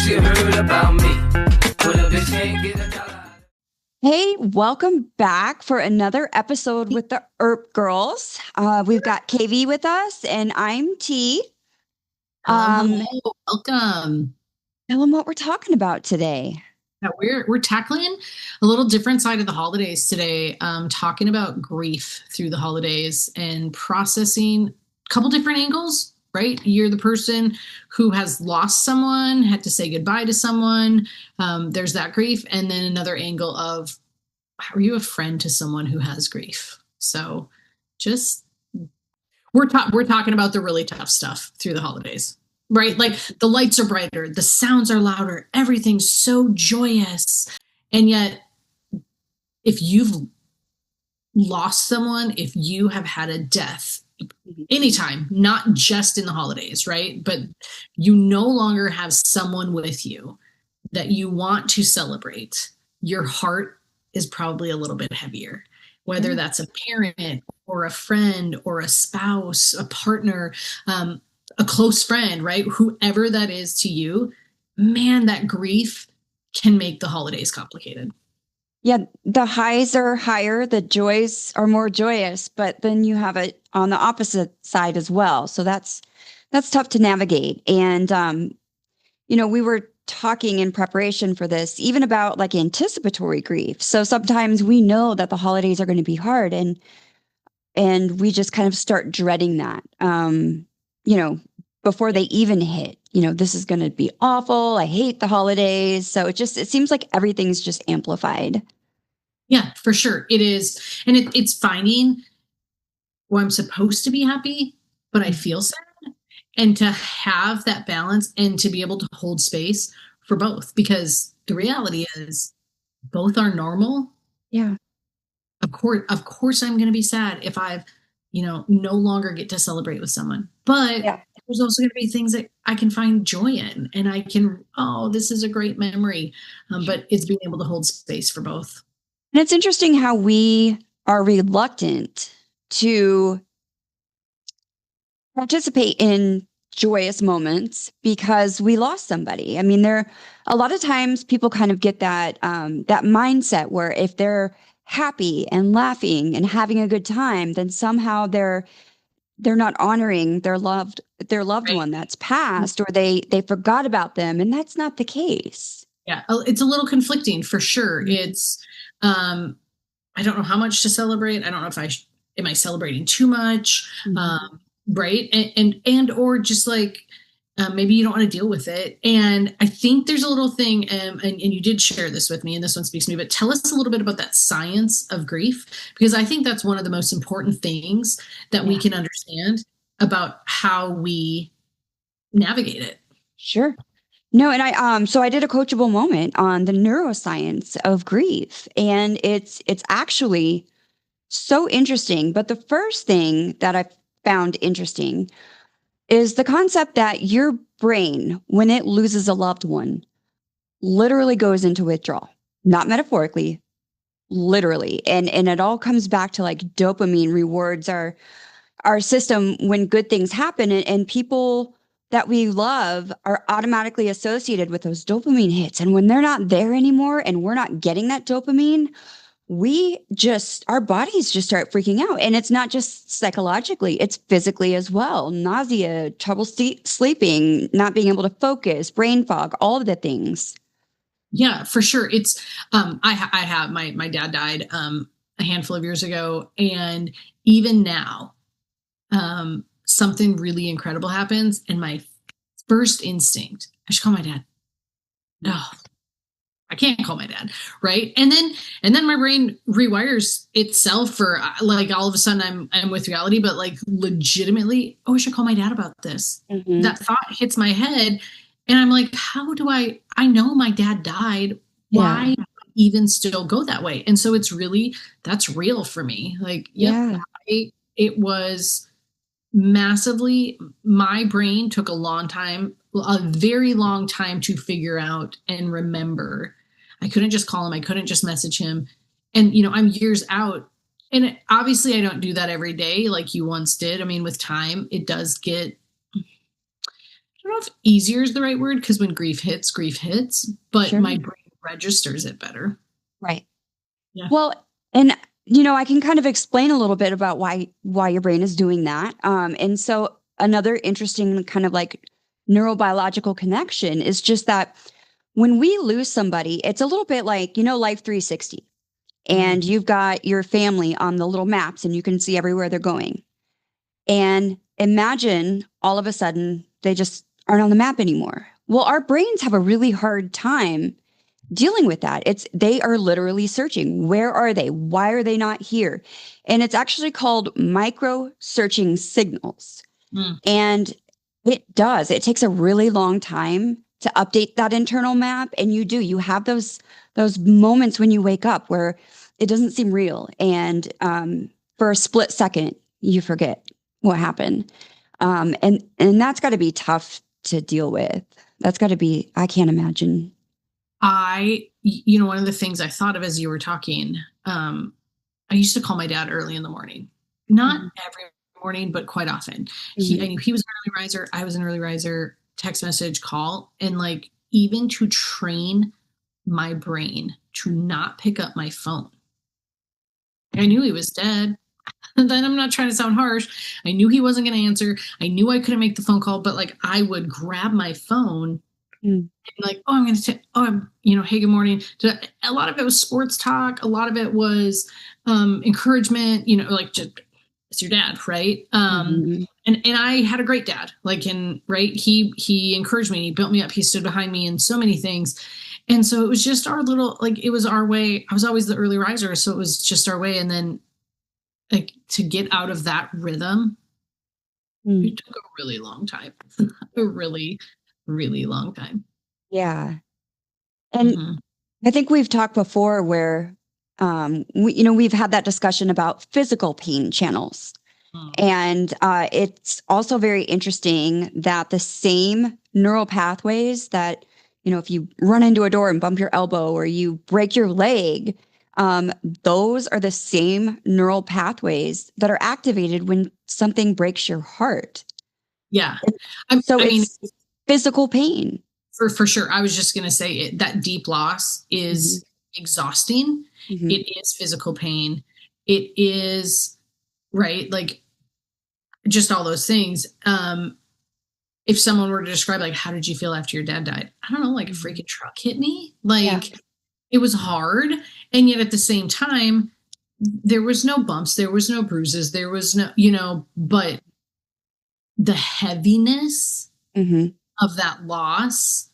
she heard about me. Put a bitch can't get a dollar. Hey, welcome back for another episode with the URRP girls. We've got KV with us, and I'm T. Hello, welcome. Tell them what we're talking about today. Yeah, we're tackling a little different side of the holidays today, talking about grief through the holidays and processing a couple different angles, right? You're the person who has lost someone, had to say goodbye to someone. There's that grief. And then another angle of, how are you a friend to someone who has grief? So just, we're talking about the really tough stuff through the holidays, right? Like the lights are brighter, the sounds are louder, everything's so joyous. And yet, if you've lost someone, if you have had a death, anytime, not just in the holidays, right? But you no longer have someone with you that you want to celebrate, your heart is probably a little bit heavier, whether that's a parent or a friend or a spouse, a partner, a close friend, right? Whoever that is to you, man, that grief can make the holidays complicated. Yeah, the highs are higher, the joys are more joyous, but then you have it on the opposite side as well. So that's tough to navigate. And we were talking in preparation for this, even about like anticipatory grief. So sometimes we know that the holidays are going to be hard, and we just kind of start dreading that, before they even hit. This is going to be awful. I hate the holidays. So it seems like everything's just amplified. Yeah, for sure. It is. And it's finding, well, I'm supposed to be happy, but I feel sad. And to have that balance and to be able to hold space for both, because the reality is both are normal. Yeah. Of course I'm going to be sad if I've, no longer get to celebrate with someone, but there's also going to be things that I can find joy in, and I can, this is a great memory. But it's being able to hold space for both. And it's interesting how we are reluctant to participate in joyous moments because we lost somebody. I mean, a lot of times people kind of get that mindset where if they're happy and laughing and having a good time, then somehow they're not honoring their loved one that's passed, or they forgot about them, and that's not the case. Yeah, it's a little conflicting for sure. It's I don't know how much to celebrate. I don't know if am I celebrating too much, right? And or just like maybe you don't want to deal with it. And I think there's a little thing, and you did share this with me, and this one speaks to me, but tell us a little bit about that science of grief, because I think that's one of the most important things that we can understand about how we navigate it. Sure. No, and I did a coachable moment on the neuroscience of grief, and it's actually so interesting. But the first thing that I found interesting is the concept that your brain, when it loses a loved one, literally goes into withdrawal, not metaphorically, literally. And it all comes back to like dopamine rewards our system when good things happen, and people that we love are automatically associated with those dopamine hits. And when they're not there anymore and we're not getting that dopamine, our bodies just start freaking out. And it's not just psychologically, it's physically as well. Nausea, trouble sleeping, not being able to focus, brain fog, all of the things. Yeah, for sure. It's, I have, my dad died a handful of years ago. And even now, something really incredible happens, and my first instinct, I should call my dad. No, I can't call my dad, right? And then my brain rewires itself for like all of a sudden I'm with reality, but like legitimately, I should call my dad about this. Mm-hmm. That thought hits my head, and I'm like, how do I know my dad died. Why even still go that way? And so it's really, that's real for me. Like, it was massively, my brain took a very long time to figure out and remember. I couldn't just call him. I couldn't just message him. And, I'm years out, and obviously I don't do that every day like you once did. I mean, with time, it does get, I don't know if easier is the right word, because when grief hits, but Sure. my brain registers it better. Right. Yeah. Well, and I can kind of explain a little bit about why your brain is doing that. And so another interesting kind of like neurobiological connection is just that when we lose somebody, it's a little bit like, Life 360. And you've got your family on the little maps and you can see everywhere they're going. And imagine all of a sudden they just aren't on the map anymore. Well, our brains have a really hard time dealing with that. They are literally searching. Where are they? Why are they not here? And it's actually called micro searching signals. And it takes a really long time to update that internal map. And you have those moments when you wake up where it doesn't seem real. And for a split second, you forget what happened. And that's got to be tough to deal with. That's got to be, I can't imagine. One of the things I thought of as you were talking, I used to call my dad early in the morning, not every morning, but quite often. I knew he was an early riser. I was an early riser, text message, call. And like, even to train my brain to not pick up my phone. I knew he was dead. And then I'm not trying to sound harsh. I knew he wasn't going to answer. I knew I couldn't make the phone call, but like I would grab my phone and like, I'm going to say, hey, good morning. A lot of it was sports talk. A lot of it was encouragement, like just, it's your dad, right? And I had a great dad, he encouraged me, he built me up, he stood behind me in so many things. And so it was just our little, it was our way. I was always the early riser. So it was just our way. And then to get out of that rhythm, it took a really long time, a really, really long time. Yeah. And I think we've talked before where, we've had that discussion about physical pain channels. And it's also very interesting that the same neural pathways that, if you run into a door and bump your elbow or you break your leg, those are the same neural pathways that are activated when something breaks your heart. Yeah. It's physical pain. For sure. I was just going to say that deep loss is exhausting. It is physical pain. It is, right? Like just all those things. If someone were to describe, like, how did you feel after your dad died? I don't know, like a freaking truck hit me. It was hard. And yet at the same time, there was no bumps. There was no bruises. There was no, but the heaviness of that loss,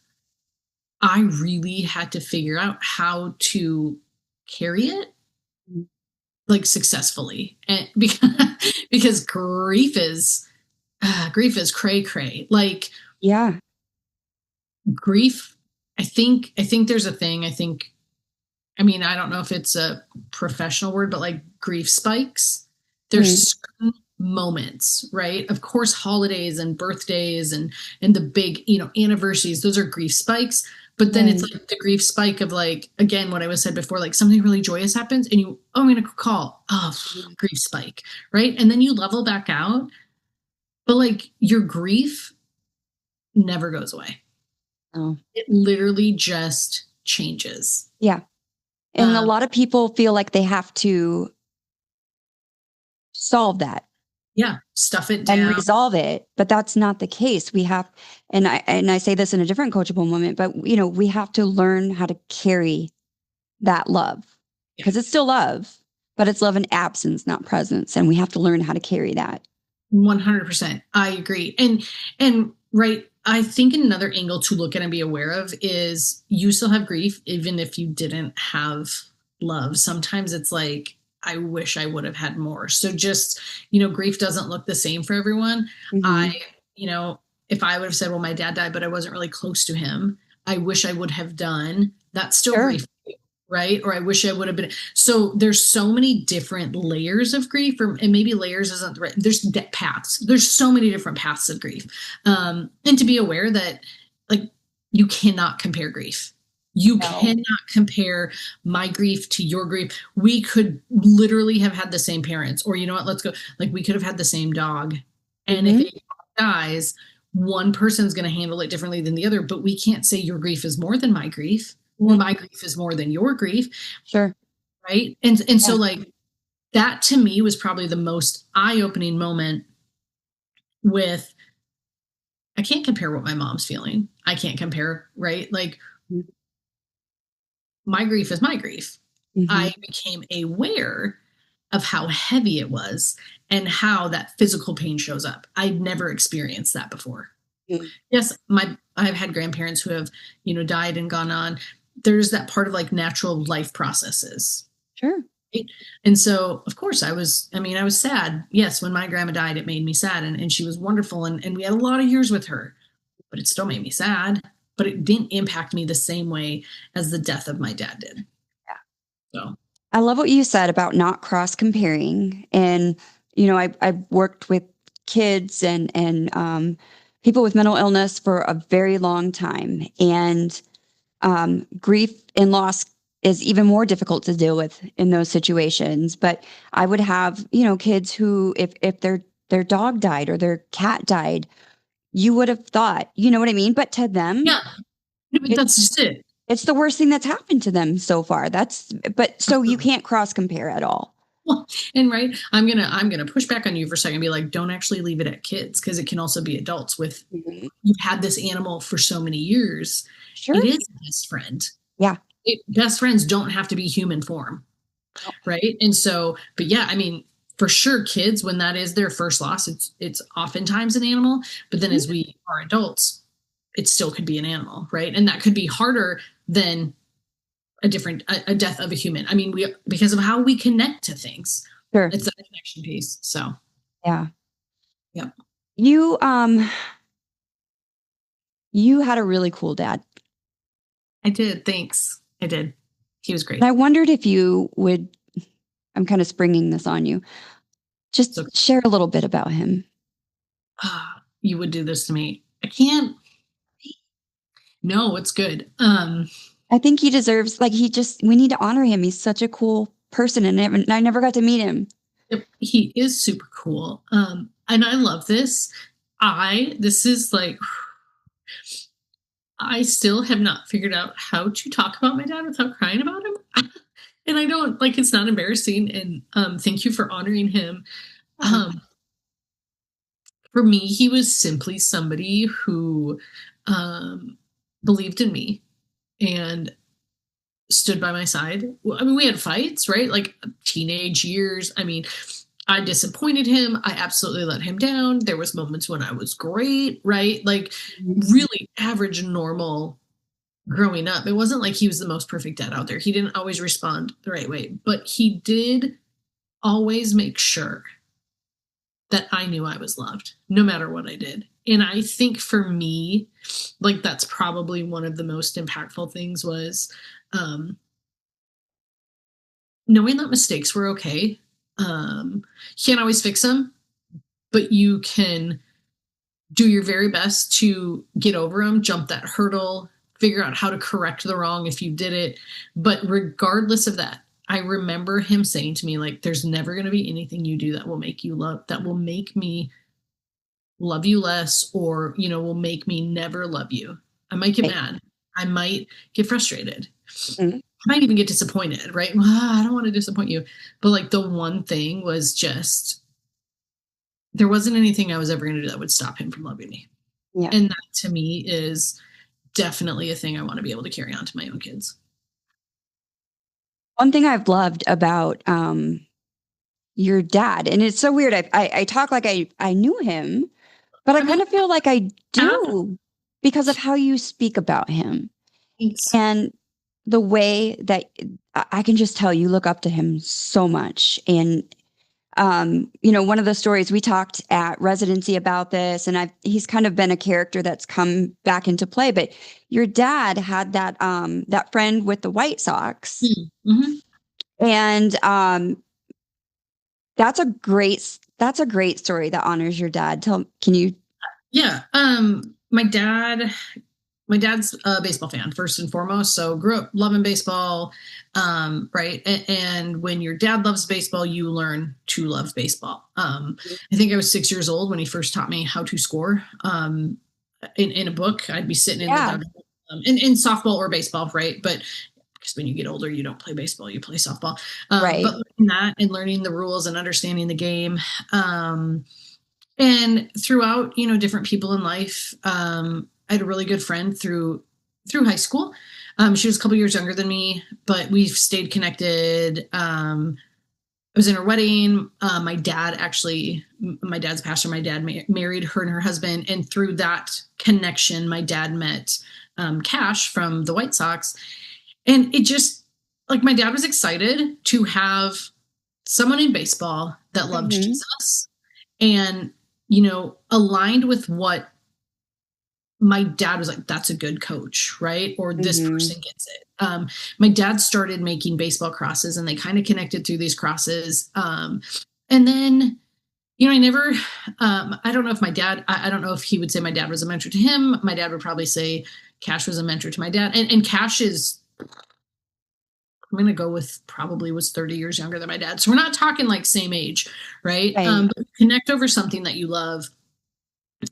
I really had to figure out how to carry it successfully. And because grief is cray cray. Grief, I think there's a thing. I don't know if it's a professional word, but grief spikes. There's certain moments, right? Of course, holidays and birthdays and the big, anniversaries, those are grief spikes. But then it's the grief spike of again, what I was said before, something really joyous happens and I'm going to call, grief spike, right? And then you level back out. But your grief never goes away. Oh. It literally just changes. Yeah. And a lot of people feel like they have to solve that. Yeah. Stuff it down. And resolve it. But that's not the case. We have, and I say this in a different coachable moment, but we have to learn how to carry that love because it's still love, but it's love in absence, not presence. And we have to learn how to carry that. 100%. I agree. And right. I think another angle to look at and be aware of is you still have grief, even if you didn't have love. Sometimes it's I wish I would have had more. So just, grief doesn't look the same for everyone. If I would have said, well, my dad died, but I wasn't really close to him, I wish I would have done, that's still grief. Right? Or I wish I would have been. So there's so many different layers of grief, and maybe layers isn't the right. There's paths. There's so many different paths of grief. And to be aware that you cannot compare grief. You cannot compare my grief to your grief. We could literally have had the same parents, or let's go. We could have had the same dog. And if it dies, one person's going to handle it differently than the other, but we can't say your grief is more than my grief or my grief is more than your grief. Sure. Right. And so like that to me was probably the most eye-opening moment with, I can't compare what my mom's feeling. I can't compare, right? Like my grief is my grief. I became aware of how heavy it was and how that physical pain shows up. I'd never experienced that before. Yes, I've had grandparents who have, died and gone on. There's that part of like natural life processes. Sure. Right? And so, of course, I was sad. Yes, when my grandma died, it made me sad. And she was wonderful. And we had a lot of years with her, but it still made me sad. But it didn't impact me the same way as the death of my dad did. Yeah. So I love what you said about not cross comparing. And, I've worked with kids and people with mental illness for a very long time. And grief and loss is even more difficult to deal with in those situations. But I would have, kids who, if their dog died or their cat died, you would have thought, you know what I mean? But to them, yeah, but that's just it. It's the worst thing that's happened to them so far. So you can't cross compare at all. Well, and right, I'm gonna push back on you for a second and be like, don't actually leave it at kids, because it can also be adults with you've had this animal for so many years. Sure. It is a best friend. Yeah. Best friends don't have to be human form. Right. And so, but yeah, I mean, for sure, kids, when that is their first loss, it's oftentimes an animal. But then as we are adults, it still could be an animal, right? And that could be harder than a death of a human. I mean, because of how we connect to things. Sure. It's a connection piece. So yeah. Yep. You had a really cool dad. I did. Thanks. I did. He was great. And I wondered if you would, I'm kind of springing this on you, just share a little bit about him. You would do this to me. I can't. No, it's good. I think he deserves, we need to honor him. He's such a cool person, and I never got to meet him. He is super cool. And I love this. This is like, I still have not figured out how to talk about my dad without crying about him. And I don't, it's not embarrassing. And thank you for honoring him. For me, he was simply somebody who believed in me and stood by my side. I mean, we had fights, right? Like teenage years. I mean, I disappointed him. I absolutely let him down. There was moments when I was great, right? Like really average, normal growing up. It wasn't like he was the most perfect dad out there. He didn't always respond the right way, but he did always make sure that I knew I was loved no matter what I did. And I think for me, that's probably one of the most impactful things was knowing that mistakes were okay. You can't always fix them, but you can do your very best to get over them, jump that hurdle, figure out how to correct the wrong if you did it. But regardless of that, I remember him saying to me, there's never going to be anything you do that will make me love you less, or, will make me never love you. I might get mad. I might get frustrated. I might even get disappointed, right? Well, I don't want to disappoint you. But the one thing was just, there wasn't anything I was ever going to do that would stop him from loving me. Yeah. And that to me is definitely a thing I want to be able to carry on to my own kids. One thing I've loved about your dad, and it's so weird. I talk like I knew him, but I kind of feel like I do because of how you speak about him. Thanks. And the way that I can just tell you look up to him so much. And, one of the stories we talked at residency about this, and he's kind of been a character that's come back into play, but your dad had that friend with the White Sox. Mm-hmm. And, that's a great story that honors your dad. Can you? Yeah. My dad my dad's a baseball fan first and foremost. So grew up loving baseball. Right. And when your dad loves baseball, you learn to love baseball. I think I was 6 years old when he first taught me how to score. In a book, I'd be sitting in the Yeah. dugout, in softball or baseball. Right. But because when you get older, you don't play baseball, you play softball. Right. But learning that and learning the rules and understanding the game. And throughout, different people in life, I had a really good friend through high school. She was a couple years younger than me, but we've stayed connected. I was in her wedding. My dad's a pastor. My dad married her and her husband. And through that connection, my dad met Cash from the White Sox. And it just, like, my dad was excited to have someone in baseball that loved Jesus and, aligned with what my dad was like, that's a good coach, right? Or this person gets it. My dad started making baseball crosses and they kind of connected through these crosses. And then, I never, I don't know if my dad, I don't know if he would say my dad was a mentor to him. My dad would probably say Cash was a mentor to my dad. And Cash is, I'm going to go with probably was 30 years younger than my dad. So we're not talking like same age, right? But connect over something that you love.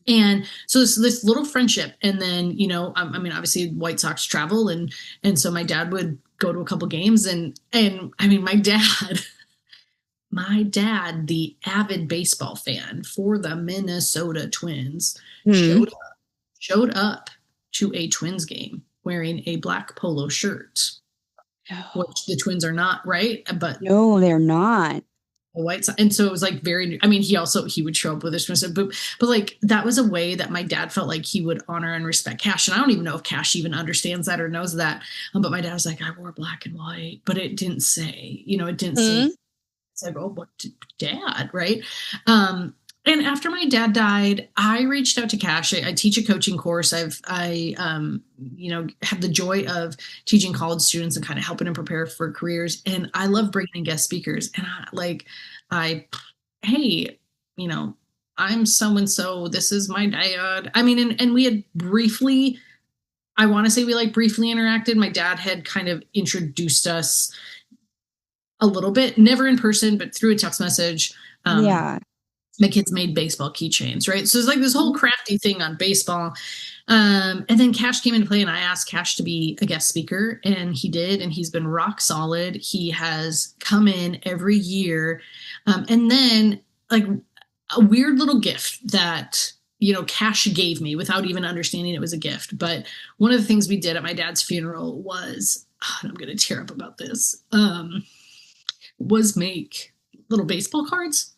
And so this little friendship. And then, obviously White Sox travel. And so my dad would go to a couple games and I mean, my dad, the avid baseball fan for the Minnesota Twins, showed up to a Twins game wearing a black polo shirt. Which the Twins are not, right? But no, they're not. The White Sox, and so it was like he would show up with his Twins, but like that was a way that my dad felt like he would honor and respect Cash. And I don't even know if Cash even understands that or knows that. But my dad was like, I wore black and white, but it didn't say, it didn't say. It's like, oh, what, Dad, right? And after my dad died, I reached out to Cash. I teach a coaching course. I have the joy of teaching college students and kind of helping them prepare for careers. And I love bringing in guest speakers. And hey, I'm so-and-so. This is my dad. I mean, and we had briefly, I want to say we briefly interacted. My dad had kind of introduced us a little bit, never in person, but through a text message. My kids made baseball keychains, right? So it's like this whole crafty thing on baseball. And then Cash came into play and I asked Cash to be a guest speaker and he did. And he's been rock solid. He has come in every year. And then like a weird little gift that, Cash gave me without even understanding it was a gift. But one of the things we did at my dad's funeral was, and I'm going to tear up about this, was make little baseball cards.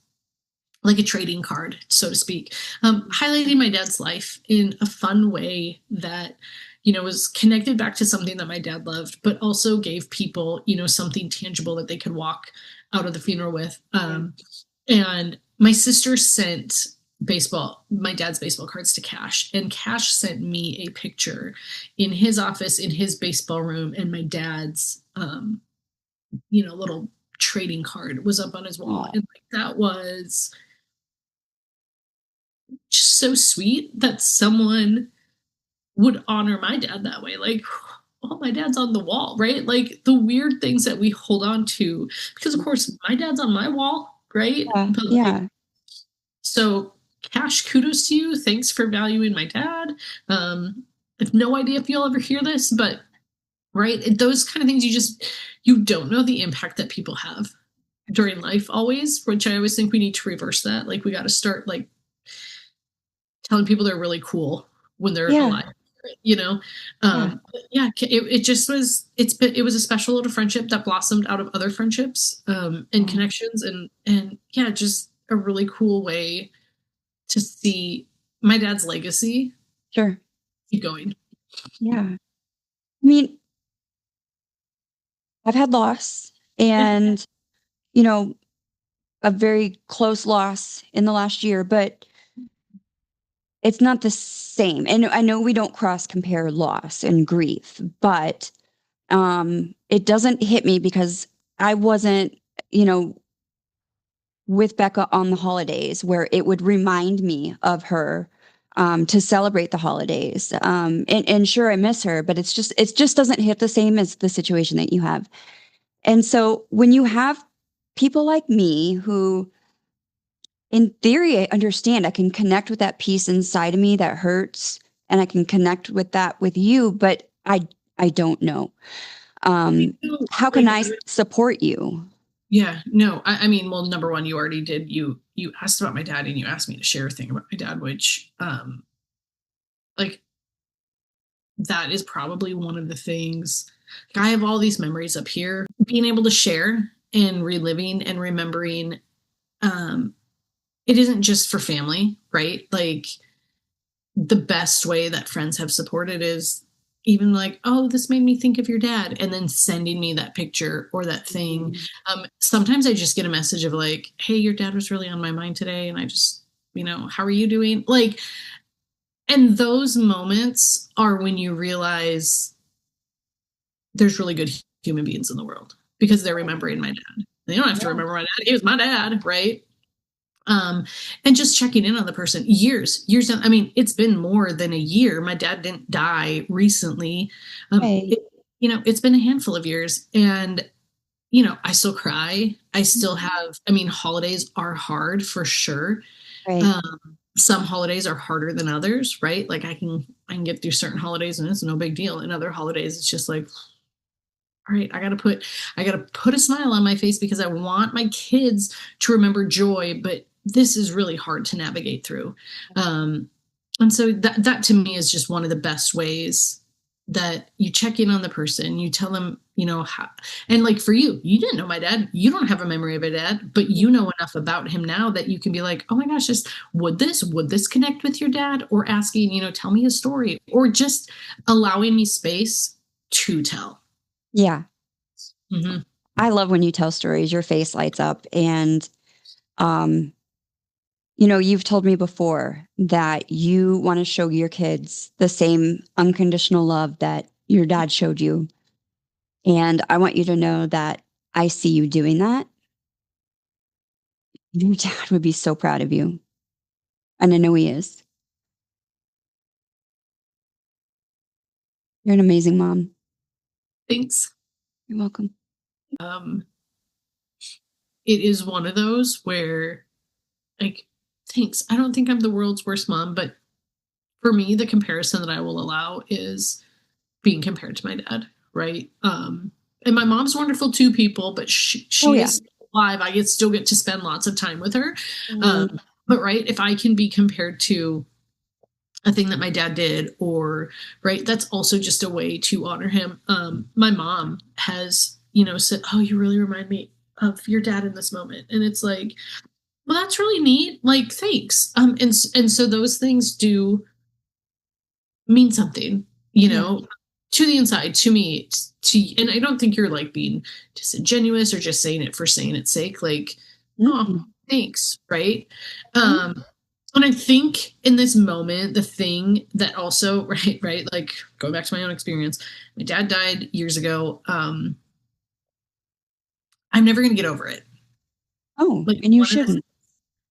Like a trading card, so to speak, highlighting my dad's life in a fun way that, was connected back to something that my dad loved, but also gave people, something tangible that they could walk out of the funeral with. And my sister sent my dad's baseball cards to Cash, and Cash sent me a picture in his office, in his baseball room, and my dad's, little trading card was up on his wall. And that was just so sweet that someone would honor my dad that way. Like, oh, my dad's on the wall, right? Like the weird things that we hold on to, because of course my dad's on my wall, right? So Cash, kudos to you. Thanks for valuing my dad. I have no idea if you'll ever hear this, but right. Those kind of things, you don't know the impact that people have during life always, which I always think we need to reverse that. Like we got to start telling people they're really cool when they're alive, it just was, it was a special little friendship that blossomed out of other friendships, and connections and just a really cool way to see my dad's legacy. Sure. Keep going. Yeah. I mean, I've had loss and, a very close loss in the last year, but it's not the same. And I know we don't cross compare loss and grief, but it doesn't hit me because I wasn't, with Becca on the holidays where it would remind me of her to celebrate the holidays. And sure, I miss her, but it just doesn't hit the same as the situation that you have. And so when you have people like me who, in theory, I understand, I can connect with that piece inside of me that hurts, and I can connect with that with you, but I don't know. How can I support you? Yeah, no, I mean, well, number one, you already did. You asked about my dad, and you asked me to share a thing about my dad, which, like, that is probably one of the things. Like, I have all these memories up here, being able to share and reliving and remembering. It isn't just for family, right? Like, the best way that friends have supported is even like, oh, this made me think of your dad, and then sending me that picture or that thing. Sometimes I just get a message of like, hey, your dad was really on my mind today, and I just, how are you doing? Like, and those moments are when you realize there's really good human beings in the world because they're remembering my dad. They don't have to remember my dad. He was my dad, right? And just checking in on the person years down. I mean, it's been more than a year. My dad didn't die recently. Right. It's been a handful of years, and, I still cry. I still have, holidays are hard for sure. Right. Some holidays are harder than others, right? Like I can get through certain holidays and it's no big deal. In other holidays, it's just like, all right, I gotta put a smile on my face because I want my kids to remember joy, but this is really hard to navigate through. And so that to me is just one of the best ways that you check in on the person, you tell them, how, and like for you didn't know my dad, you don't have a memory of a dad, but you know enough about him now that you can be like, oh my gosh, would this connect with your dad? Or asking, tell me a story, or just allowing me space to tell. Yeah. Mm-hmm. I love when you tell stories, your face lights up. And, you've told me before that you want to show your kids the same unconditional love that your dad showed you. And I want you to know that I see you doing that. Your dad would be so proud of you. And I know he is. You're an amazing mom. Thanks. You're welcome. It is one of those where, like, thanks. I don't think I'm the world's worst mom, but for me, the comparison that I will allow is being compared to my dad, right? And my mom's wonderful too, people, but she is alive. I still get to spend lots of time with her. But right, if I can be compared to a thing that my dad did, or right, that's also just a way to honor him. My mom has, said, oh, you really remind me of your dad in this moment. And it's like, well, that's really neat. Like, thanks. And so those things do mean something, to the inside, to me, and I don't think you're like being disingenuous or just saying it for saying its sake. Like, oh, thanks. Right. And I think in this moment, the thing that also, right, like going back to my own experience, my dad died years ago. I'm never going to get over it. Oh, like, and you shouldn't.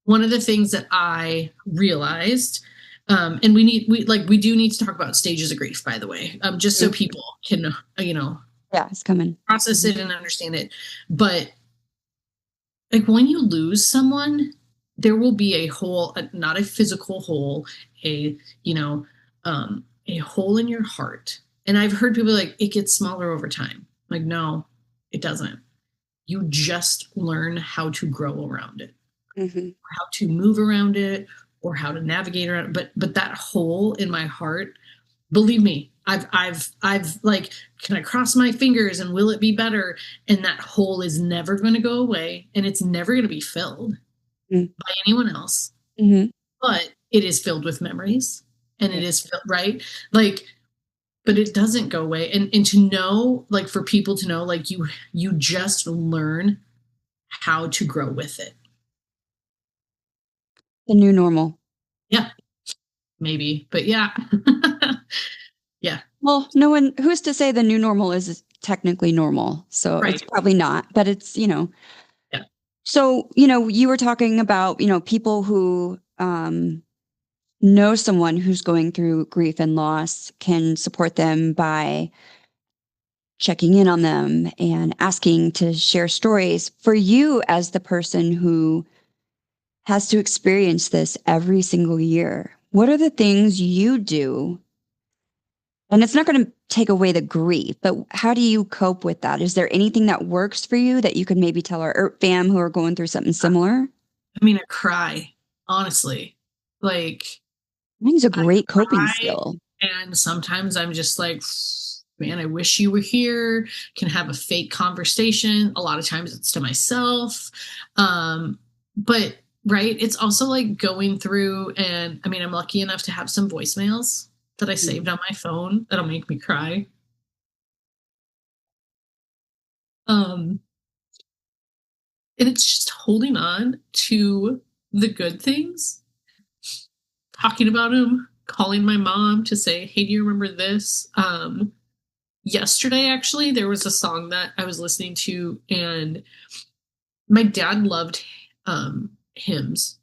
One of the things that I realized, and we do need to talk about stages of grief, by the way, just so people can, it's coming, process it and understand it. But like when you lose someone, there will be a hole, not a physical hole, a hole in your heart. And I've heard people like, it gets smaller over time. Like, no, it doesn't. You just learn how to grow around it, how to move around it, or how to navigate around it. But that hole in my heart, believe me, I've like, can I cross my fingers and will it be better? And that hole is never going to go away, and it's never going to be filled by anyone else. But it is filled with memories, and it is filled, right? Like, but it doesn't go away. And to know, like, for people to know, like, you just learn how to grow with it. The new normal. Yeah, maybe, but yeah. Yeah. Well, no one, who's to say the new normal is technically normal? So It's probably not, but it's, Yeah. So, you were talking about, people who, know someone who's going through grief and loss can support them by checking in on them and asking to share stories. For you, as the person who has to experience this every single year, what are the things you do? And it's not going to take away the grief, but how do you cope with that? Is there anything that works for you that you could maybe tell our URRP fam who are going through something similar? I mean, I cry, honestly. Like, I think it's a I great coping cry, skill. and sometimes I'm just like, man, I wish you were here. Can have a fake conversation. A lot of times it's to myself. But right, it's also like going through, and I mean, I'm lucky enough to have some voicemails that I saved on my phone that'll make me cry. And it's just holding on to the good things, talking about them, calling my mom to say, hey, do you remember this? Yesterday, actually, there was a song that I was listening to, and my dad loved hymns,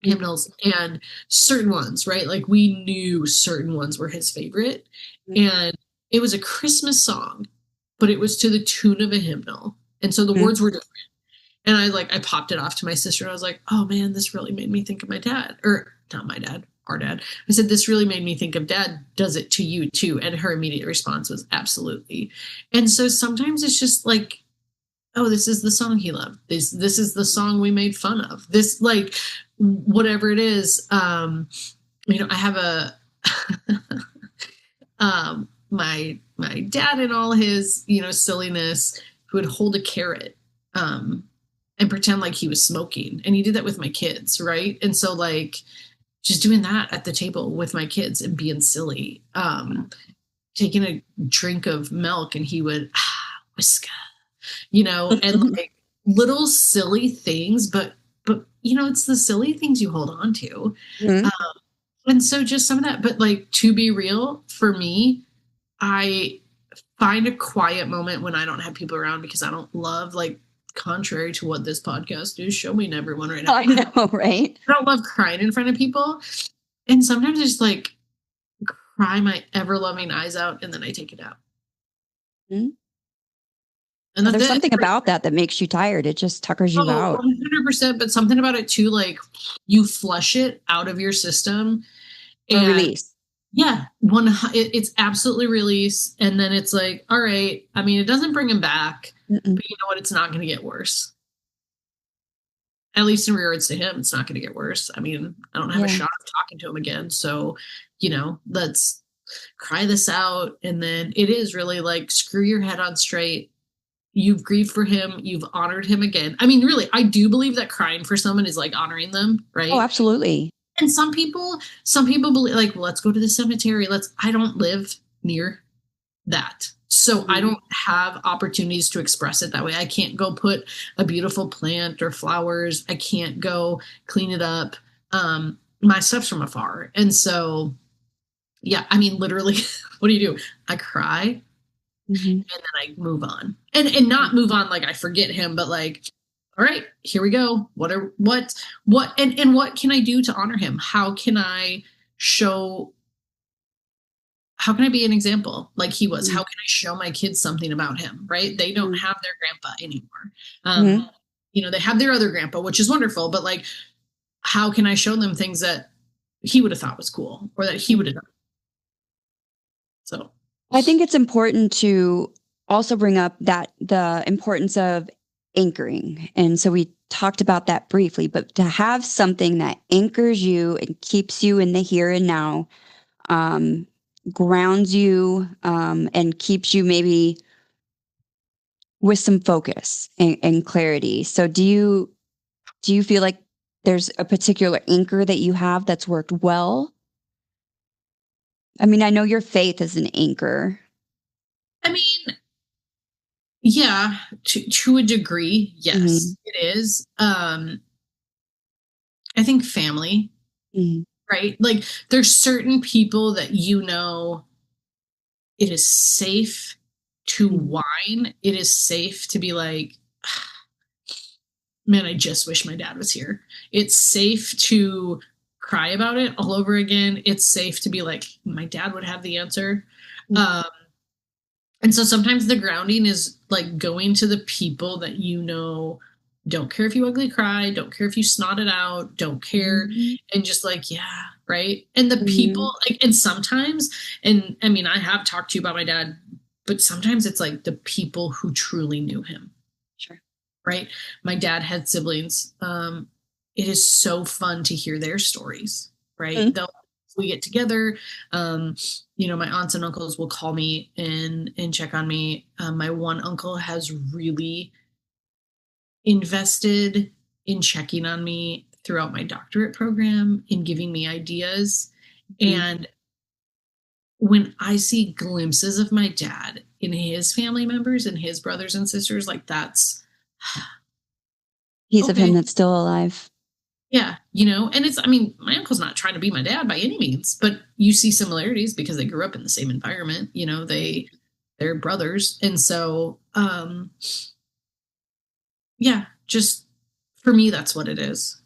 hymnals, and certain ones, right? Like we knew certain ones were his favorite. And it was a Christmas song, but it was to the tune of a hymnal. And so the words were different. And I popped it off to my sister, and I was like, oh man, this really made me think of my dad. Or not my dad, our dad. I said, this really made me think of dad. Does it to you too? And her immediate response was absolutely. And so sometimes it's just like, oh, this is the song he loved. This is the song we made fun of. This, like, whatever it is. I have a my dad in all his, silliness, who would hold a carrot and pretend like he was smoking. And he did that with my kids, right? And so like just doing that at the table with my kids and being silly, taking a drink of milk and he would whisker, and like little silly things, but it's the silly things you hold on to. And so just some of that, but like, to be real, for me, I find a quiet moment when I don't have people around, because I don't love, like, contrary to what this podcast is showing everyone right now. I know, right? I don't love crying in front of people. And sometimes I just like cry my ever loving eyes out, and then I take it out. Mm-hmm. And there's something about that makes you tired. It just tuckers you out. 100%. But something about it too, like you flush it out of your system and release. Yeah, it's absolutely release. And then it's like, all right, I mean, it doesn't bring him back, but you know what? It's not going to get worse. At least in regards to him, it's not going to get worse. I mean, I don't have a shot of talking to him again. So, let's cry this out. And then it is really like, screw your head on straight. You've grieved for him. You've honored him again. I mean, really, I do believe that crying for someone is like honoring them, right? Oh, absolutely. And some people believe, like, well, let's go to the cemetery. I don't live near that. So I don't have opportunities to express it that way. I can't go put a beautiful plant or flowers. I can't go clean it up. My stuff's from afar. And so, yeah, I mean, literally, what do? I cry and then I move on, and not move on like I forget him, but like, all right, here we go. What can I do to honor him? How can I be an example like he was? How can I show my kids something about him, right? They don't have their grandpa anymore. They have their other grandpa, which is wonderful, but like, how can I show them things that he would have thought was cool or that he would have done? So I think it's important to also bring up that the importance of anchoring. And so we talked about that briefly, but to have something that anchors you and keeps you in the here and now, grounds you, and keeps you maybe with some focus and clarity. So do you feel like there's a particular anchor that you have that's worked well? I mean, I know your faith is an anchor. I mean, yeah, to a degree, yes, it is. I think family, right? Like, there's certain people that it is safe to whine. It is safe to be like, man, I just wish my dad was here. It's safe to cry about it all over again. It's safe to be like, my dad would have the answer. And so sometimes the grounding is like going to the people that don't care if you ugly cry, don't care if you snot it out, don't care, and just like, yeah, right. And the people like, and sometimes, and I mean, I have talked to you about my dad, but sometimes it's like the people who truly knew him. Sure. Right. My dad had siblings. It is so fun to hear their stories, right? We get together. My aunts and uncles will call me and check on me. My one uncle has really invested in checking on me throughout my doctorate program, in giving me ideas. And when I see glimpses of my dad in his family members and his brothers and sisters, like that's piece of him that's still alive. Yeah, and it's, I mean, my uncle's not trying to be my dad by any means, but you see similarities because they grew up in the same environment, they're brothers. And so, just for me, that's what it is.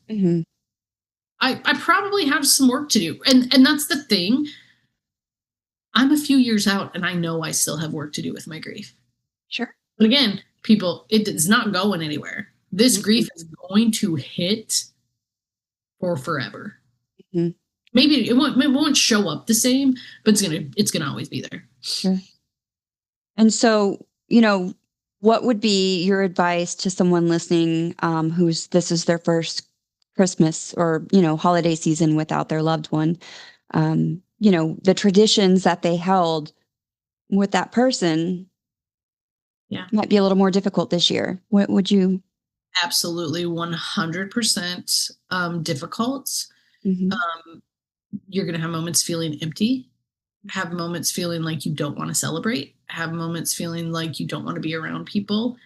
I probably have some work to do. And that's the thing. I'm a few years out and I know I still have work to do with my grief. Sure. But again, people, it is not going anywhere. This grief is going to hit for forever. Maybe it won't show up the same, but it's gonna always be there. Sure. And so, what would be your advice to someone listening this is their first Christmas or holiday season without their loved one? The traditions that they held with that person might be a little more difficult this year. What would you? Absolutely 100% difficult. You're going to have moments feeling empty, have moments feeling like you don't want to celebrate, have moments feeling like you don't want to be around people.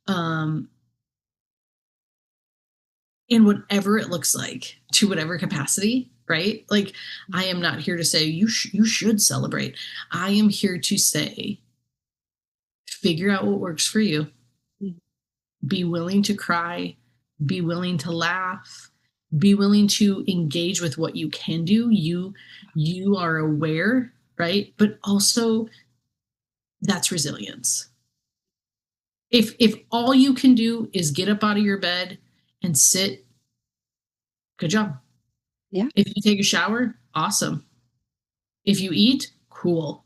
And whatever it looks like, to whatever capacity, right? Like, I am not here to say you should celebrate. I am here to say, figure out what works for you. Be willing to cry, be willing to laugh, be willing to engage with what you can do. You are aware, right? But also that's resilience. If all you can do is get up out of your bed and sit, good job. Yeah. If you take a shower, awesome. If you eat, cool.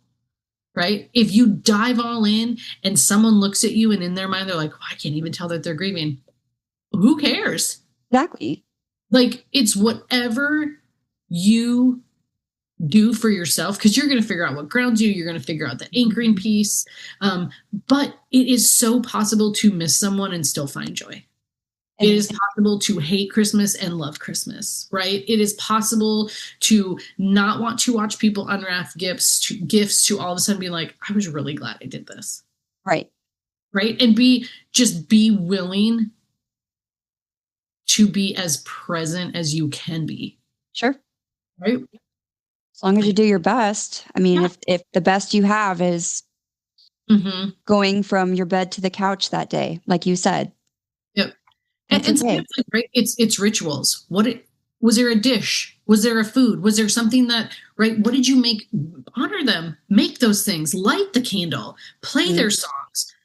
Right? If you dive all in and someone looks at you and in their mind, they're like, I can't even tell that they're grieving. Who cares? Exactly. Like, it's whatever you do for yourself, because you're going to figure out what grounds you. You're going to figure out the anchoring piece. But it is so possible to miss someone and still find joy. It is possible to hate Christmas and love Christmas, right? It is possible to not want to watch people unwrap gifts to all of a sudden be like, I was really glad I did this. Right. Right. And be willing to be as present as you can be. Sure. Right. As long as you do your best. I mean, if the best you have is going from your bed to the couch that day, like you said. Yep. And sometimes, right, it's rituals. Was there a dish? Was there a food? Was there something that, right? What did you make? Honor them. Make those things. Light the candle. Play their songs.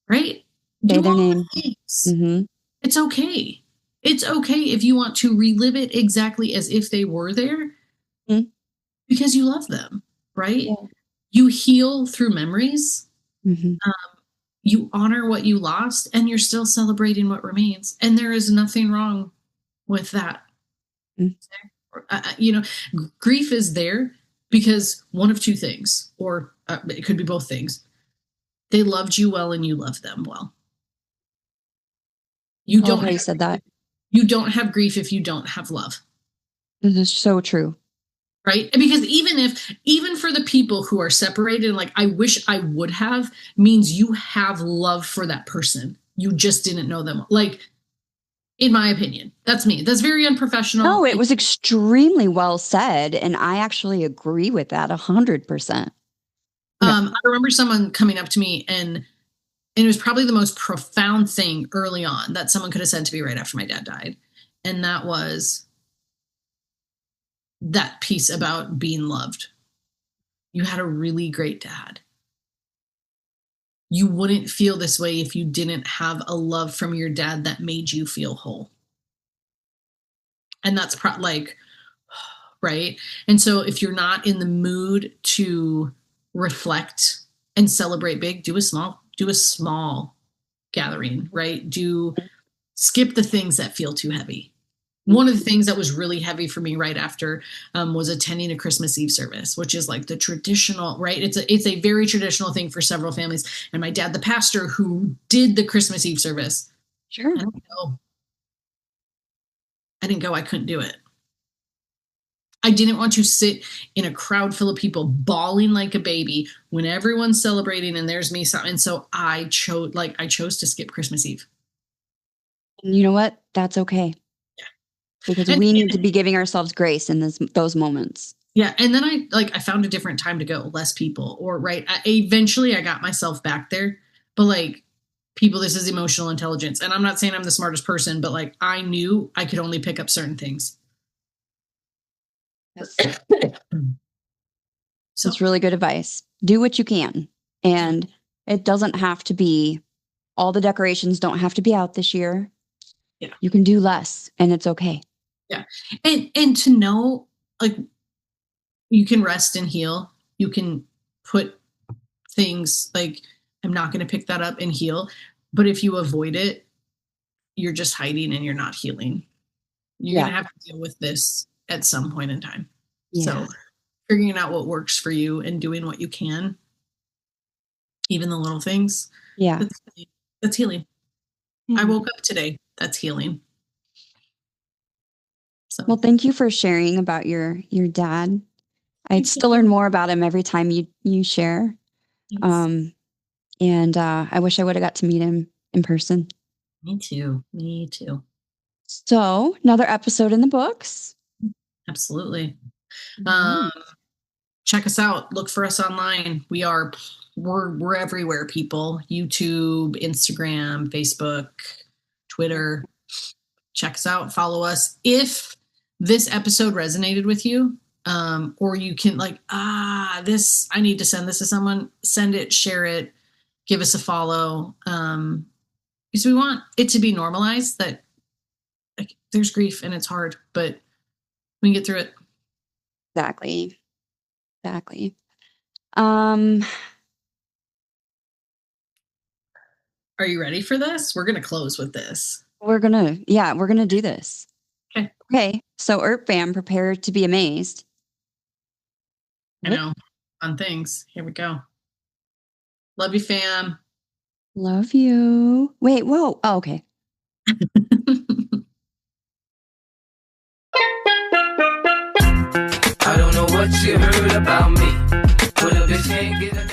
Right? Say their name. It's okay. It's okay if you want to relive it exactly as if they were there, because you love them. Right? Yeah. You heal through memories. You honor what you lost, and you're still celebrating what remains. And there is nothing wrong with that. Grief is there because one of two things, or it could be both things. They loved you well and you loved them well. You don't how you said that. You don't have grief if you don't have love. This is so true. Right? Because even for the people who are separated, like, I wish I would have, means you have love for that person. You just didn't know them. Like, in my opinion, that's me. That's very unprofessional. No, it was extremely well said. And I actually agree with that 100%. I remember someone coming up to me and it was probably the most profound thing early on that someone could have said to me right after my dad died. And that was, that piece about being loved. You had a really great dad. You wouldn't feel this way if you didn't have a love from your dad that made you feel whole. And that's right? And so if you're not in the mood to reflect and celebrate big, do a small gathering, right? Skip the things that feel too heavy. One of the things that was really heavy for me right after was attending a Christmas Eve service, which is like the traditional, right? It's a very traditional thing for several families. And my dad, the pastor who did the Christmas Eve service, Sure. I didn't go. I couldn't do it. I didn't want to sit in a crowd full of people bawling like a baby when everyone's celebrating and there's me. And so I chose to skip Christmas Eve. And you know what? That's okay. Because we need to be giving ourselves grace in those moments. Yeah. And then I found a different time to go, less people, or eventually I got myself back there, but people, this is emotional intelligence. And I'm not saying I'm the smartest person, but I knew I could only pick up certain things. That's really good advice. Do what you can. And it doesn't have to be, all the decorations don't have to be out this year. Yeah. You can do less and it's okay. Yeah. And to know, you can rest and heal. You can put things I'm not going to pick that up and heal. But if you avoid it, you're just hiding and you're not healing. You're going to have to deal with this at some point in time. Yeah. So figuring out what works for you and doing what you can, even the little things. Yeah. That's healing. I woke up today. That's healing. So. Well, thank you for sharing about your dad. I still learn more about him every time you share. Thanks. And I wish I would have got to meet him in person. Me too. So another episode in the books. Absolutely. Check us out. Look for us online. We're everywhere, people. YouTube, Instagram, Facebook, Twitter. Check us out. Follow us. If this episode resonated with you, or you can I need to send this to someone, send it, share it, give us a follow. Because we want it to be normalized that there's grief and it's hard, but we can get through it. Exactly. Are you ready for this? We're going to close with this. We're going to do this. Okay. So URRP Fam, prepare to be amazed. I know. Fun things. Here we go. Love you, fam. Love you. Wait, whoa. Oh, okay. I don't know what you heard about me, but a bitch can't get a